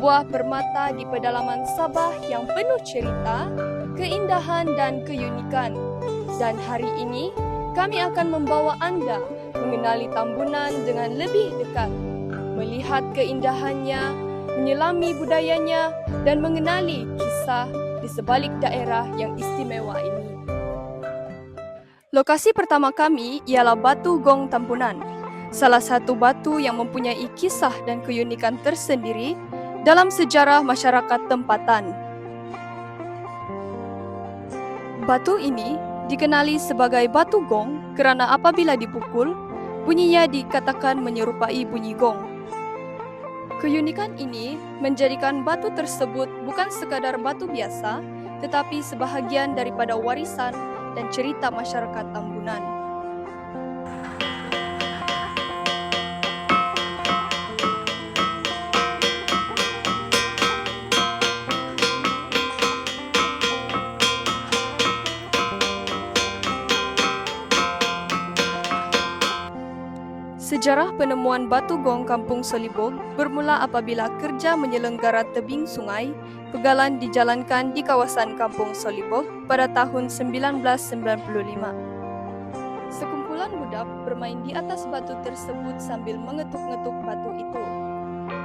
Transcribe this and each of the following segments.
sebuah permata di pedalaman Sabah yang penuh cerita, keindahan dan keunikan. Dan hari ini, kami akan membawa Anda mengenali Tambunan dengan lebih dekat, melihat keindahannya, menyelami budayanya, dan mengenali kisah di sebalik daerah yang istimewa ini. Lokasi pertama kami ialah Batu Gong Tambunan, salah satu batu yang mempunyai kisah dan keunikan tersendiri dalam sejarah masyarakat tempatan. Batu ini dikenali sebagai batu gong kerana apabila dipukul, bunyinya dikatakan menyerupai bunyi gong. Keunikan ini menjadikan batu tersebut bukan sekadar batu biasa, tetapi sebahagian daripada warisan dan cerita masyarakat Tambunan. Sejarah penemuan batu gong Kampung Solibog bermula apabila kerja menyelenggara tebing sungai pegalan dijalankan di kawasan Kampung Solibog pada tahun 1995. Sekumpulan budak bermain di atas batu tersebut sambil mengetuk-ngetuk batu itu.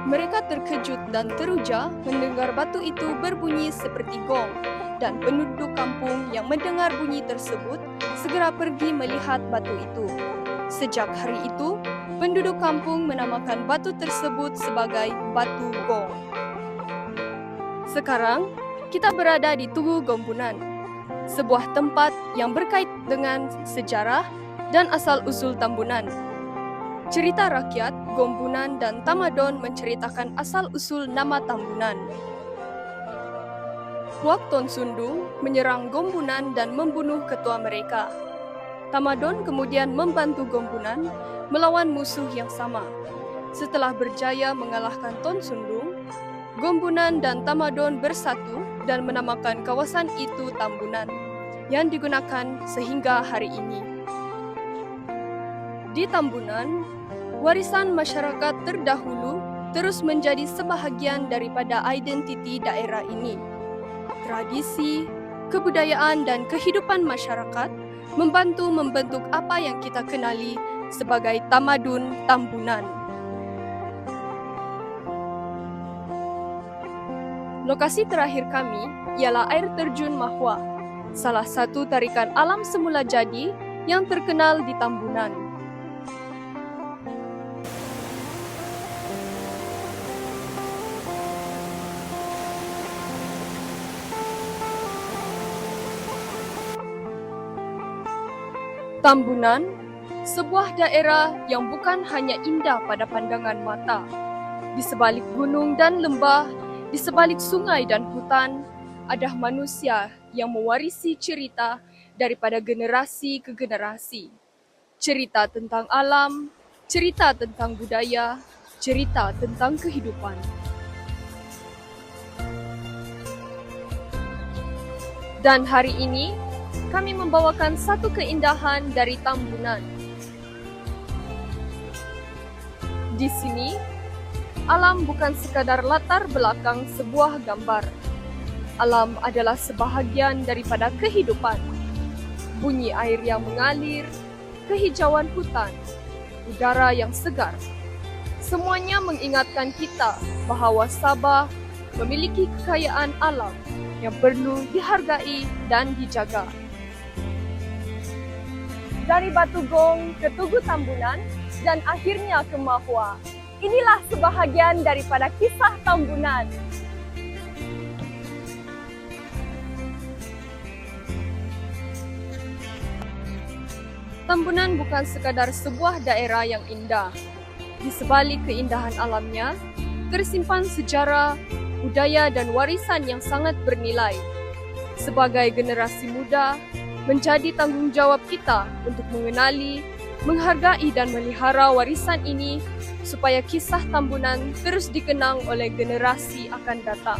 Mereka terkejut dan teruja mendengar batu itu berbunyi seperti gong, dan penduduk kampung yang mendengar bunyi tersebut segera pergi melihat batu itu. Sejak hari itu, penduduk kampung menamakan batu tersebut sebagai Batu Gong. Sekarang, kita berada di Tugu Gombunan, sebuah tempat yang berkait dengan sejarah dan asal-usul Tambunan. Cerita rakyat, Gombunan dan Tamadon menceritakan asal-usul nama Tambunan. Puak Ton Sundung menyerang Gombunan dan membunuh ketua mereka. Tamadon kemudian membantu Gombunan melawan musuh yang sama. Setelah berjaya mengalahkan Ton Sundung, Gombunan dan Tamadon bersatu dan menamakan kawasan itu Tambunan, yang digunakan sehingga hari ini. Di Tambunan, warisan masyarakat terdahulu terus menjadi sebahagian daripada identiti daerah ini. Tradisi, kebudayaan dan kehidupan masyarakat membantu membentuk apa yang kita kenali sebagai Tamadun Tambunan. Lokasi terakhir kami ialah air terjun Mahua, salah satu tarikan alam semula jadi yang terkenal di Tambunan. Tambunan, sebuah daerah yang bukan hanya indah pada pandangan mata. Di sebalik gunung dan lembah, di sebalik sungai dan hutan, ada manusia yang mewarisi cerita daripada generasi ke generasi. Cerita tentang alam, cerita tentang budaya, cerita tentang kehidupan. Dan hari ini, kami membawakan satu keindahan dari Tambunan. Di sini, alam bukan sekadar latar belakang sebuah gambar. Alam adalah sebahagian daripada kehidupan. Bunyi air yang mengalir, kehijauan hutan, udara yang segar. Semuanya mengingatkan kita bahawa Sabah memiliki kekayaan alam yang perlu dihargai dan dijaga. Dari Batu Gong ke Tugu Tambunan dan akhirnya ke Mahua. Inilah sebahagian daripada kisah Tambunan. Tambunan bukan sekadar sebuah daerah yang indah. Di sebalik keindahan alamnya, tersimpan sejarah, budaya dan warisan yang sangat bernilai. Sebagai generasi muda, menjadi tanggung jawab kita untuk mengenali, menghargai dan melihara warisan ini supaya kisah Tambunan terus dikenang oleh generasi akan datang.